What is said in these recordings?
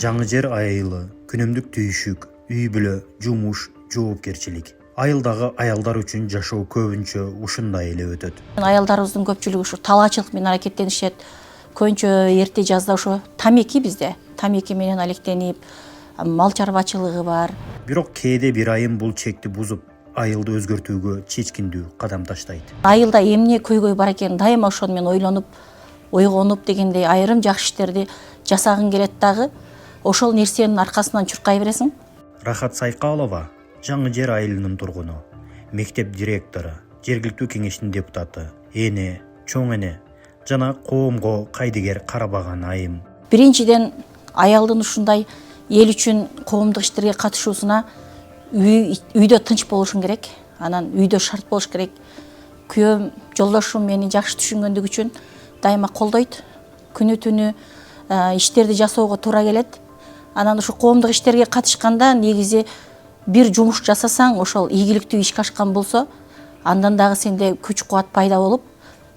Жаңы жер айылы, күнөмдүк түйүшүк, үй бүлө, жумуш, жоопкерчилик. Айылдагы аялдар үчүн жашоо көбүнчө ушундай эле өтөт. Аялдарыбыздын көпчүлүгү ушу талаачылык менен аракеттенишет. Көбүнчө эрте жазда ошо тамеки бизде. Тамеки менен алектенип, мал чарбачылыгы бар. Бирок кээде бир айым бул чекти бузуп, айылды өзгөртүүгө чечкиндүү кадам таштайт. Айылда эмне көйгөй бар экен дайыма ошону мен ойлонуп, ойгонуп дегендей айрым жакшы иштерди жасагың келет дагы. Ошол нерсенин аркасынан чуркай бересиң. Рахат Сайкалова жаңы жер айылынын тургуну, мектеп директору, жергиликтүү кеңештин депутаты, эне, чоң эне жана коомго кайдыгер карабаган айым. Биринчиден аялдын ушундай эл үчүн коомдук иштерге катышуусуна үйдө тынч болушуң керек. Анан үйдө шарт болуш керек. Күйөөм, жолдошум мени жакшы түшүнгөндүгү үчүн дайыма колдойт. Күнү түнү иштерди жасоого туура келет. Анан ушу коомдук иштерге катышканда негизи бир жумуш жасасаң, ошол ийгиликтүү ишке ашкан болсо, андан дагы сенде күч кубат пайда болуп,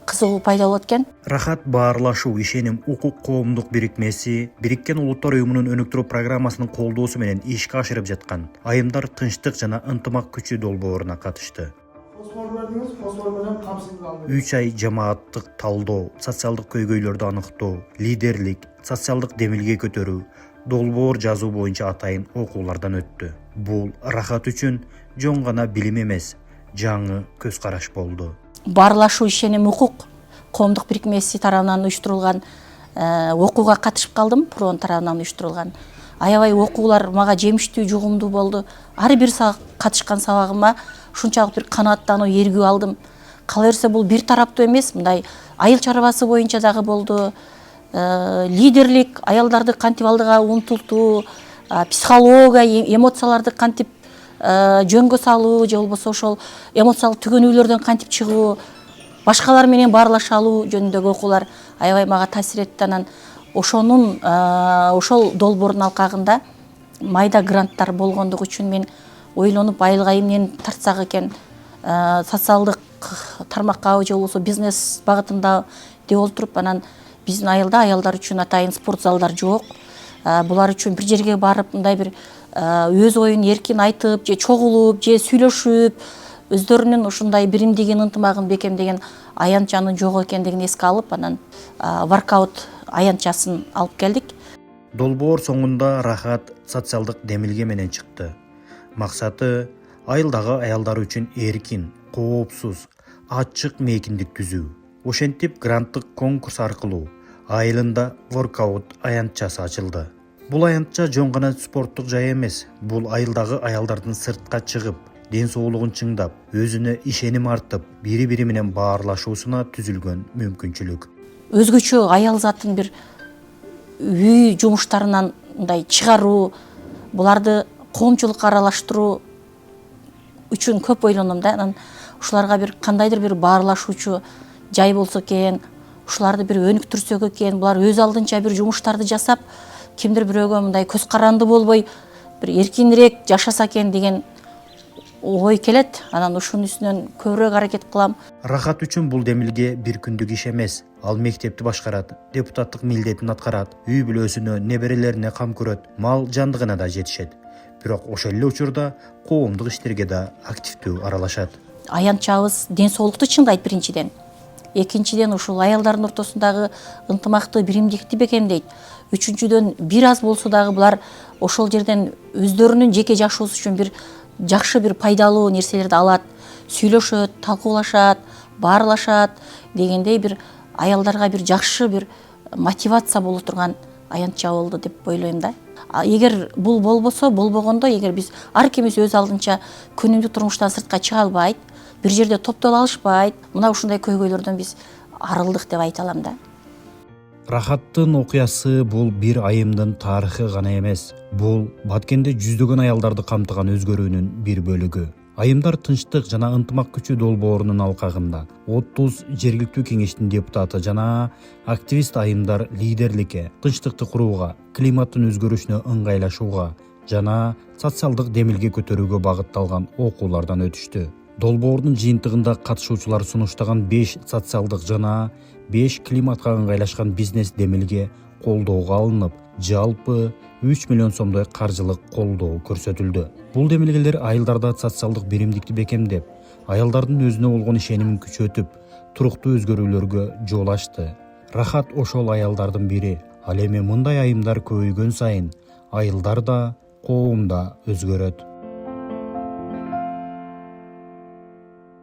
кызыгуу пайда болот экен. Рахат Баарлашуу ишеним укук коомдук бирикмеси Бириккен Улуттар Уюмунун өнүктүрүү программасынын колдоосу менен ишке ашырып жаткан айымдар тынчтык жана ынтымак күчү долбооруна катышты. 3 ай жамааттык талдоо, социалдык көйгөйлөрдү аныктоо, лидерлик, социалдык демилге көтөрүү, долбоор жазуу боюнча атайын окуулардан өттү. Бул Рахат үчүн жөн гана билим эмес, жаңы көз караш болду. Баарлашуу ишеним укук коомдук бирикмеси тарабынан уюштурулган окууга катышып калдым, Прон тарабынан уюштурулган. Аябай окуулар мага жемиштүү, жугумдуу болду. Ар бир катышкан сабагыма ушунчалык бир канааттануу, эргүү алдым. Кала берсе бул бир тараптуу эмес, мындай айыл чарбасы боюнча дагы болду. Лидерлик, аялдарды кантип алдыга умтултуу, психология, эмоцияларды кантип жөнгө салуу, же болбосо ошол эмоциялык түгөнүүлөрдөн кантип чыгуу, башкалар менен баарлаша алуу жөнүндөгү окуулар аябай мага таасир этти. Анан ошол долбоордун алкагында майда гранттар болгондугу үчүн мен ойлонуп айылга эмнени тартсак экен, социалдык тармакка же болбосо бизнес багытында деп олтуруп, анан биздин айылда аялдар үчүн атайын спорт залдар жок. Булар үчүн бир жерге барып, мындай бир өз оюн эркин айтып, же чогулуп, же сүйлөшүп, өздөрүнүн ушундай биримдигин, ынтымагын бекемдеген аянтчанын жок экендигин эске алып, анан воркаут аянтчасын алып келдик. Долбоор соңунда Рахат социалдык демилге менен чыкты. Максаты айылдагы аялдар үчүн эркин, коопсуз, ачык мейкиндик түзүү. Ошентип гранттык конкурс аркылуу айылында воркаут аянтчасы ачылды. Бул аянтча жөн гана спорттук жай эмес, бул айылдагы аялдардын сыртка чыгып, ден соолугун чыңдап, өзүнө ишеним артып, бири-бири менен баарлашуусуна түзүлгөн мүмкүнчүлүк. Өзгөчө аял затын бир үй жумуштарынан мындай чыгаруу, буларды коомчулукка аралаштыруу үчүн көп ойлоном да. Анан ушуларга бир кандайдыр бир баарлашуучу жай болсо экен, ушуларды бир өнүктүрсөк экен, булар өз алдынча бир жумуштарды жасап, кимдир бирөөгө мындай көз каранды болбой, бир эркинирээк жашаса экен деген ой келет. Анан ушунун үстүнөн көбүрөөк аракет кылам. Рахат үчүн бул демилге бир күндүк иш эмес. Ал мектепти башкарат, депутаттык милдетин аткарат, үй бүлөсүнө, неберелерине кам көрөт, мал жандыгына да жетишет. Бирок ошол эле учурда коомдук иштерге да активдүү аралашат. Аянтчабыз ден соолукту чыңдайт биринчиден. Экинчиден ушул аялдардын ортосундагы ынтымакты, биримдикти бекемдейт. Үчүнчүдөн бир аз болсо дагы булар ошол жерден өздөрүнүн жеке жашоосу үчүн бир жакшы бир пайдалуу нерселерди алат, сүйлөшөт, талкуулашат, баарлашат дегендей бир аялдарга бир жакшы бир мотивация боло турган аянтча болду деп ойлойм да. Эгер бул болбогондо, эгер биз ар кимибиз өз алдынча күнүмдүк турмуштан сыртка чыга албайт, бир жерде топтоло алышпайт, мына ушундай көйгөйлөрдөн биз арылдык деп айта алам да. Рахаттын окуясы бул бир айымдын тарыхы гана эмес. Бул Баткенде жүздөгөн аялдарды камтыган өзгөрүүнүн бир бөлүгү. Айымдар тынчтык жана ынтымак күчү долбоорунун алкагында 30 жергиликтүү кеңештин депутаты жана активист айымдар лидерликке, тынчтыкты курууга, климаттын өзгөрүшүнө ыңгайлашууга жана социалдык демилге көтөрүүгө багытталган окуулардан өтүштү. Долбоордун жыйынтыгында катышуучулар сунуштаган 5 социалдык жана 5 климатка ыңгайлашкан бизнес демилге колдоого алынып, жалпы 3 миллион сомдой каржылык колдоо көрсөтүлдү. Бул демилгелер айылдарда социалдык беримдикти бекемдеп, аялдардын өзүнө болгон ишенимин күчөтүп, туруктуу өзгөрүүлөргө жол ачты. Рахат ошол аялдардын бири. Ал эми мындай айымдар көбөйгөн сайын айылдар да, коом да өзгөрөт.